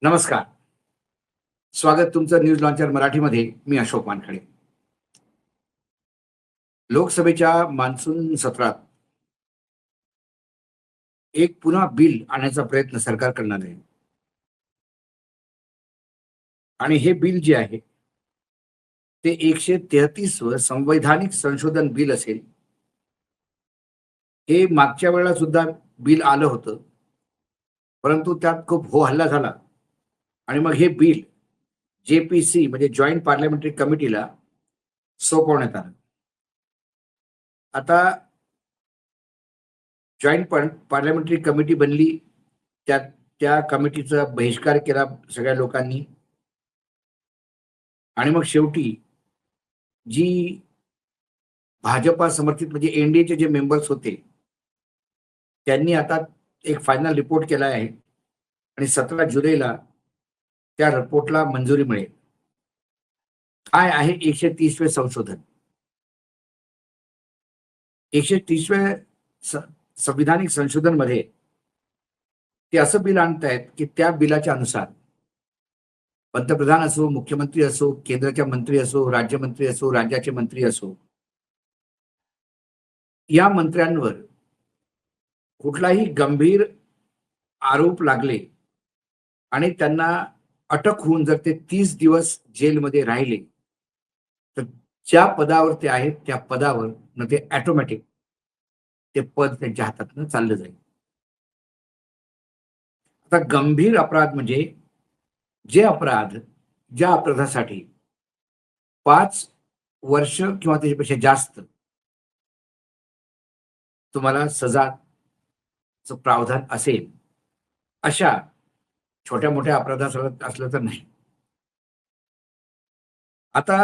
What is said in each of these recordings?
नमस्कार. स्वागत तुमचं न्यूज लॉन्चर मराठीमध्ये. मी अशोक वानखडे. लोकसभेच्या मान्सून सत्रात एक पुन्हा बिल आणण्याचा प्रयत्न सरकार करणार आहे. आणि हे बिल जे आहे ते 133व संवैधानिक संशोधन बिल असेल. हे मागच्या वेळेला सुद्धा बिल आलं होतं, परंतु त्यात खूप हो हल्ला झाला आणि मग हे बिल JPC म्हणजे जॉईंट पार्लमेंटरी कमिटीला सोपवण्यात आलं. आता जॉईंट पार्लमेंटरी कमिटी बनली, त्या त्या कमिटीचा बहिष्कार केला सगळ्या लोकांनी आणि मग शेवटी जी भाजपा समर्थित म्हणजे एनडीएचे जे मेंबर्स होते त्यांनी आता एक फायनल रिपोर्ट केला आहे आणि 17 जुलैला त्या रिपोर्टला मंजुरी मिळेल. काय आहे 130वे संशोधन? 130वे संविधानिक संशोधन मध्ये ते असं बिल आणतायत की त्या बिलाच्या अनुसार पंतप्रधान असो, मुख्यमंत्री असो, केंद्राचे मंत्री असो, राज्यमंत्री असो, राज्याचे मंत्री असो, या मंत्र्यांवर कुठलाही गंभीर आरोप लागले आणि त्यांना अटक होऊन जर ते 30 दिवस जेलमध्ये राहिले तर ज्या पदावर ते आहेत त्या पदावर न ते ऑटोमॅटिक ते पद त्यांच्या हातातनं चाललं जाईल. आता गंभीर अपराध म्हणजे ज्या अपराधासाठी 5 वर्ष किंवा त्याच्यापेक्षा जास्त तुम्हाला सजाचं प्रावधान असेल, अशा छोट्या मोठ्या अपराधात असलं तर नाही. आता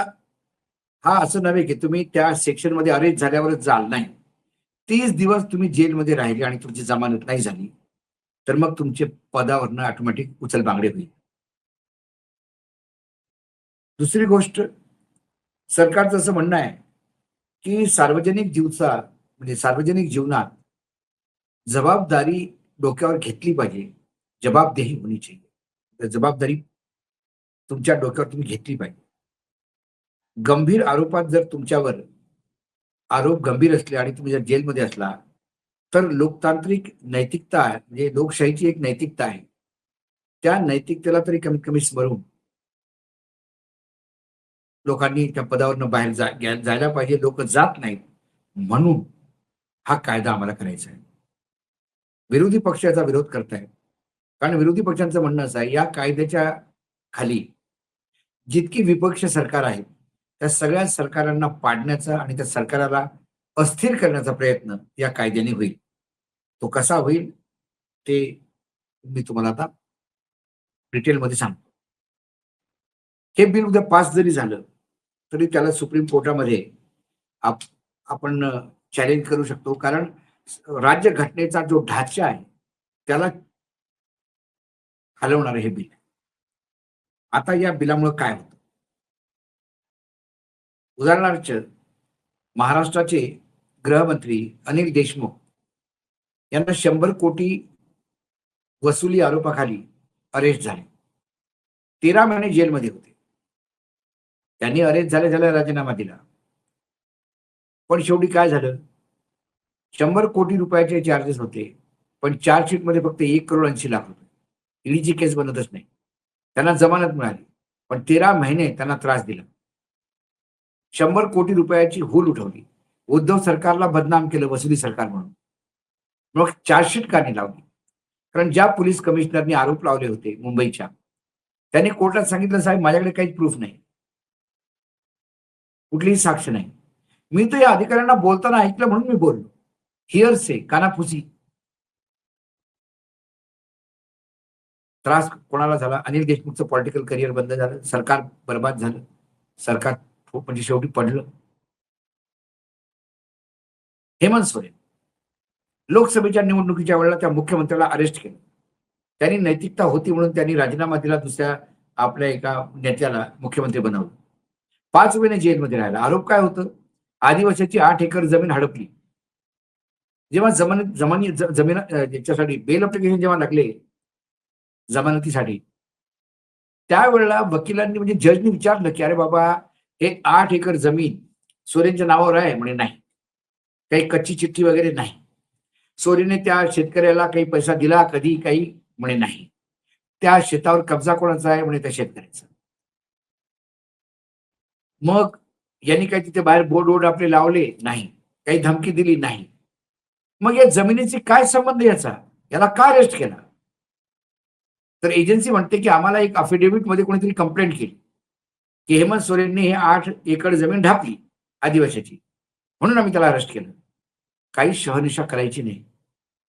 हा असं नव्हे की तुम्ही त्या सेक्शन मध्ये अरेस्ट झाल्यावरच जाल, नाही. 30 दिवस तुम्ही जेलमध्ये राहिले आणि तुमची जमानत नाही झाली तर मग तुमचे पदावरनं ऑटोमॅटिक उचलबांगडे होईल. दुसरी गोष्ट, सरकारचं असं म्हणणं आहे की सार्वजनिक जीवनात जबाबदारी डोक्यावर घेतली पाहिजे, जबाबदेही होनी चाहिए. जबाबदारी तुमच्या डोक्यावर तुम्ही घेतली पाहिजे. गंभीर आरोपात जर तुमच्यावर आरोप गंभीर असले आणि तुम्ही जर जेलमध्ये असला तर लोकतांत्रिक नैतिकता म्हणजे लोकशाहीची एक नैतिकता आहे, त्या नैतिकतेला तरी कमीत कमी स्मरून लोकांनी त्या पदावरनं बाहेर जायला पाहिजे. लोक जात नाहीत म्हणून हा कायदा आम्हाला करायचा आहे. विरोधी पक्ष याचा विरोध करतायत कारण विरोधी पक्षांचं म्हणणं असं आहे या कायद्याच्या खाली जितकी विपक्ष सरकार आहे त्या सगळ्या सरकारांना पाडण्याचा आणि त्या सरकाराला अस्थिर करण्याचा प्रयत्न या कायद्याने होईल. तो कसा होईल ते मी तुम्हाला आता डिटेलमध्ये सांगतो. हे बिल उद्या पास जरी झालं तरी त्याला सुप्रीम कोर्टामध्ये आपण चॅलेंज करू शकतो, कारण राज्य घटनेचा जो ढाचा आहे त्याला हलवणार हे बिल. आता या बिलामुळे काय होतं? उदाहरणार्थ, महाराष्ट्राचे गृहमंत्री अनिल देशमुख यांना 100 कोटी वसुली आरोपाखाली अरेस्ट झाले. 13 महिने जेलमध्ये होते. त्यांनी अरेस्ट झाल्या राजीनामा दिला. पण शेवटी काय झालं? 100 कोटी रुपयाचे चार्जेस होते, पण चार्जशीट मध्ये फक्त 1,80,00,000 रुपये. ईडीची केस बनतच नाही. त्यांना जमानत मिळाली, पण 13 महिने त्यांना त्रास दिला. 100 कोटी रुपयाची हूल उठवली. उद्धव सरकारला बदनाम केलं वसुली सरकार म्हणून. मग चार्जशीट का नाही लावली? कारण ज्या पोलीस कमिशनरनी आरोप लावले होते मुंबईच्या, त्यांनी कोर्टात सांगितलं, साहेब माझ्याकडे काहीच प्रूफ नाही, कुठलीही साक्ष नाही. मी तर या अधिकाऱ्यांना बोलताना ऐकलं म्हणून मी बोललो. हिअरसे, कानाफुसी. त्रास कोणाला झाला? अनिल देशमुखचं पॉलिटिकल करिअर बंद झालं, सरकार बर्बाद झालं, सरकार म्हणजे शेवटी पडलं. हेमंत सोरेन लोकसभेच्या निवडणुकीच्या वेळेला त्या मुख्यमंत्र्याला अरेस्ट केलं. त्यांनी नैतिकता होती म्हणून त्यांनी राजीनामा दिला, दुसऱ्या आपल्या एका नेत्याला मुख्यमंत्री बनवलं. 5 महिने जेलमध्ये राहिला. आरोप काय होतं? आदिवासीची 8 एकर जमीन हडपली. जेव्हा जमीन याच्यासाठी बेल अप्लिकेशन जेव्हा लागले जमानतीसाठी, त्यावेळेला वकिलांनी म्हणजे जजनी विचारलं की अरे बाबा, हे 8 एकर जमीन सोरेनच्या नावावर आहे म्हणे. नाही, काही कच्ची चिठ्ठी वगैरे नाही. सोरेने त्या शेतकऱ्याला काही पैसा दिला कधी काही म्हणे नाही. त्या शेतावर कब्जा कोणाचा आहे म्हणे, त्या शेतकऱ्याचा. मग यांनी काही तिथे बाहेर बोर्ड आपले लावले नाही, काही धमकी दिली नाही. मग या जमिनीची काय संबंध याचा, याला का अरेस्ट केला? तर एजन्सी म्हणते की आम्हाला एक अफिडेव्हिट मध्ये कोणीतरी कंप्लेंट केली की हेमंत सोरेनने हे 8 एकर जमीन ढापली आदिवासीची, म्हणून आम्ही त्याला अरेस्ट केलं. काही शहनिशा करायची नाही.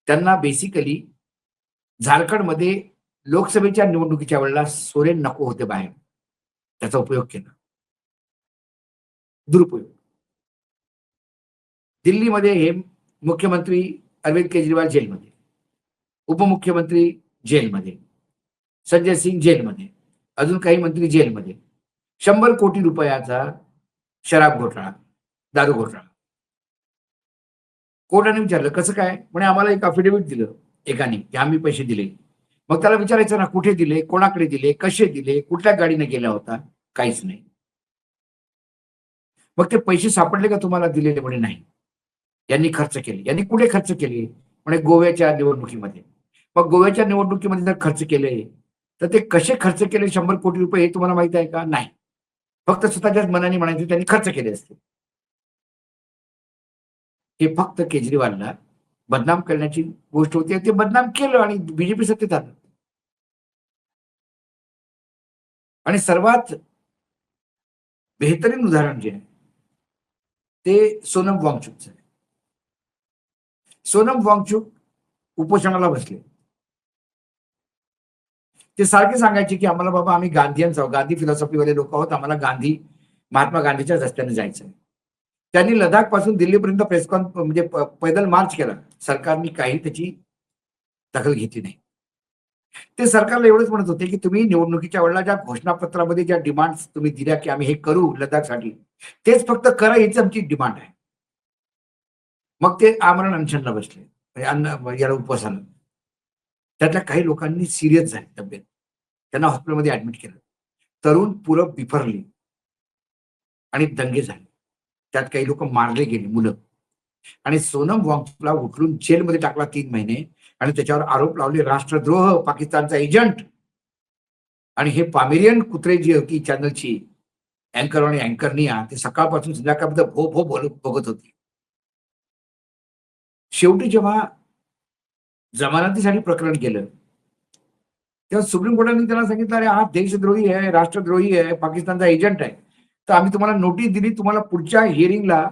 त्यांना बेसिकली झारखंडमध्ये लोकसभेच्या निवडणुकीच्या वेळेला सोरेन नको होते बाहेर, त्याचा उपयोग केला, दुरुपयोग. दिल्लीमध्ये हे मुख्यमंत्री अरविंद केजरीवाल जेलमध्ये, उपमुख्यमंत्री जेलमध्ये, संजय सिंग जेलमध्ये, अजून काही मंत्री जेलमध्ये. 100 कोटी रुपयाचा शराब घोटाळा, दारू घोटाळा. कोर्टाने विचारलं कसं काय? म्हणे आम्हाला एक अफिडेव्हिट दिलं एकाने की आम्ही पैसे दिले. मग त्याला विचारायचं ना, कुठे दिले, कोणाकडे दिले, कसे दिले, कुठल्या गाडीने गेला होता? काहीच नाही. मग ते पैसे सापडले का तुम्हाला दिलेले? म्हणे नाही. यांनी खर्च केले. यांनी कुठे खर्च केले? म्हणे गोव्याच्या निवडणुकीमध्ये. मग गोव्याच्या निवडणुकीमध्ये जर खर्च केले, तर ते कसे खर्च केले 100 कोटी रुपये हे तुम्हाला माहित आहे का? नाही. फक्त स्वतःच्याच मनाने म्हणायचे त्यांनी खर्च केले असते. हे फक्त केजरीवालला बदनाम करण्याची गोष्ट होती. ते बदनाम केलं आणि बीजेपी सत्तेत आलं. आणि सर्वात बेहतरीन उदाहरण जे आहे, ते सोनम वांगचुकचं आहे. सोनम वांगचुक उपोषणाला बसले. ते सारखे सांगायचे की आम्हाला बाबा आम्ही गांधीयन्स आहोत, गांधी फिलॉसॉफीवाले लोक आहोत, आम्हाला महात्मा गांधीच्या रस्त्याने जायचं आहे. त्यांनी लडाख पासून दिल्लीपर्यंत म्हणजे पैदल मार्च केला. सरकारने काही त्याची दखल घेतली नाही. ते सरकारला एवढंच म्हणत होते की तुम्ही निवडणुकीच्या वेळेला ज्या घोषणापत्रामध्ये ज्या डिमांड्स तुम्ही दिल्या की आम्ही हे करू लडाखसाठी, तेच फक्त करा, हीच आमची डिमांड आहे. मग ते आमरण अनशनला बसले, म्हणजे याला उपवासाला. त्यातल्या काही लोकांनी सिरियस झाली तब्येत, त्यांना हॉस्पिटलमध्ये ऍडमिट केलं. तरुण पुरं बिफरली आणि दंगे झाले. त्यात काही लोक मारले गेले, मुलं. आणि सोनम वांगचुकला उचलून जेलमध्ये टाकला 3 महिने आणि त्याच्यावर आरोप लावले राष्ट्रद्रोह, पाकिस्तानचा एजंट. आणि हे पामेरियन कुत्रे जी होती चॅनलची अँकर आणि अँकरनिया, ते सकाळपासून संध्याकाळपर्यंत भो भो बघत होती. शेवटी जेव्हा जमानतीसाठी प्रकरण केलं, तेव्हा सुप्रीम कोर्टाने त्यांना सांगितलं अरे हा देशद्रोही आहे, राष्ट्रद्रोही आहे, पाकिस्तानचा एजंट आहे. तर आम्ही तुम्हाला नोटीस दिली, तुम्हाला पुढच्या हिअरिंगला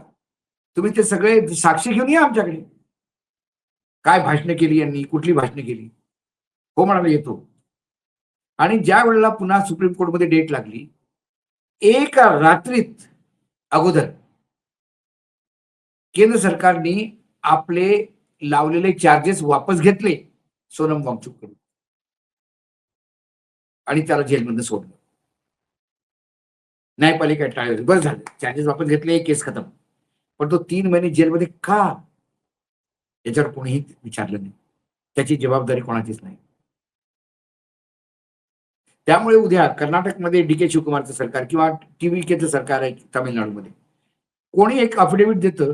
तुम्ही ते सगळे साक्षी घेऊन या आमच्याकडे. काय भाषणं केली यांनी, कुठली भाषणं केली? हो म्हणाला येतो. आणि ज्या वेळेला पुन्हा सुप्रीम कोर्टमध्ये डेट लागली, एका रात्रीत अगोदर केंद्र सरकारने आपले लावलेले चार्जेस वापस घेतले सोनम वांगचुककडून आणि त्याला जेलमधून सोडलं. न्यायपालिका टाळली. बरं झालं, चार्जेस वापस घेतले, केस खतम. पण तो 3 महिने जेलमध्ये का? याच्यावर कोणीही विचारलं नाही. त्याची जबाबदारी कोणाचीच नाही. त्यामुळे उद्या कर्नाटकमध्ये डी.के. शिवकुमारचं सरकार किंवा टी.व्ही.केचं सरकार आहे तामिळनाडूमध्ये, कोणी एक अफिडेव्हिट देतं,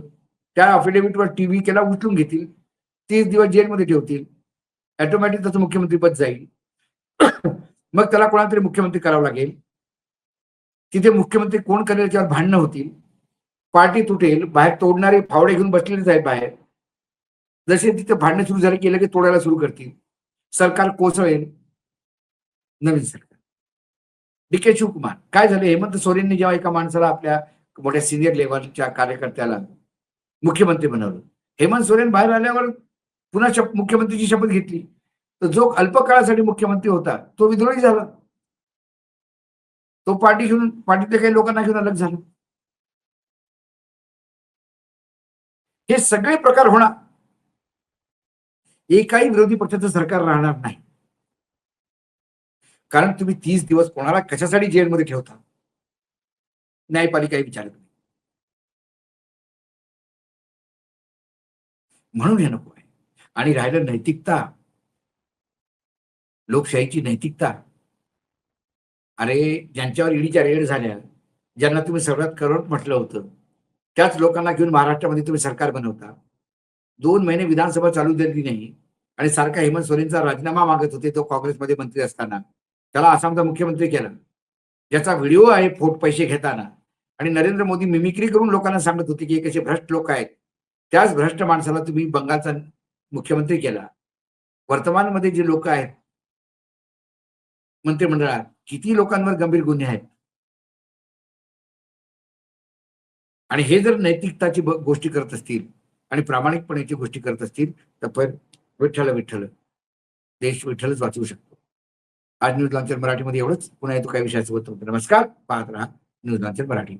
त्या अफिडेव्हिटवर टी.व्ही.केला उचलून घेतील, 30 दिवस जेलमध्ये ठेवतील, ऑटोमॅटिक त्याचं मुख्यमंत्रीपद जाईल. मग त्याला कोणातरी मुख्यमंत्री करावं लागेल. तिथे मुख्यमंत्री कोण करेल याच्यावर भांडणं होतील, पार्टी तुटेल, बाहेर तोडणारे फावडे घेऊन बसलेलेच आहेत बाहेर. जसे तिथे भांडणं सुरू झाले की लगेच तोडायला सुरू करतील. सरकार कोसळेल. नवीन सरकार. डी.के. शिवकुमार काय झाले, हेमंत सोरेनने जेव्हा एका माणसाला आपल्या मोठ्या सिनियर लेव्हलच्या कार्यकर्त्याला मुख्यमंत्री बनवलं, हेमंत सोरेन बाहेर आल्यावर पुन्हा मुख्यमंत्रीची शपथ घेतली. तर जो अल्पकाळासाठी मुख्यमंत्री होता तो विद्रोही झाला. तो पार्टी घेऊन, पार्टीतल्या काही लोकांना घेऊन अलग झाला. हे सगळे प्रकार होणार. एकही विरोधी पक्षाचं सरकार राहणार नाही. कारण तुम्ही 30 दिवस कोणाला कशासाठी जेलमध्ये ठेवता? न्यायपालिकाही विचारत नाही. म्हणून हे नको आहे. आणि राहिलं नैतिकता, लोकशाहीची नैतिकता, अरे, ज्यांच्यावर ईडीच्या रेड झाल्या, ज्यांना तुम्ही सर्वात करप्ट म्हटलं होतं, त्याच लोकांना घेऊन महाराष्ट्रामध्ये तुम्ही सरकार बनवता. 2 महिने विधानसभा चालू झाली नाही आणि सारखा हेमंत सोरेनचा राजीनामा मागत होते तो काँग्रेसमध्ये मंत्री असताना. त्याला आसामचा मुख्यमंत्री केला. ज्याचा व्हिडिओ आहे पैसे घेताना आणि नरेंद्र मोदी मिमिक्री करून लोकांना सांगत होते, की हे कसे भ्रष्ट लोक आहेत. त्याच भ्रष्ट माणसाला तुम्ही बंगालचा मुख्यमंत्री केला. वर्तमानमध्ये जे लोक आहेत मंत्रिमंडळात, किती लोकांवर गंभीर गुन्हे आहेत. आणि हे जर नैतिकताची गोष्टी करत असतील आणि प्रामाणिकपणाची गोष्टी करत असतील, तर विठ्ठल विठ्ठल, देश विठ्ठलच वाचवू शकतो. आज न्यूज लॉन्चर मराठीमध्ये एवढंच. पुन्हा येतो काही विषयासोबत. नमस्कार. पाहत राहा न्यूज लॉन्चर मराठी.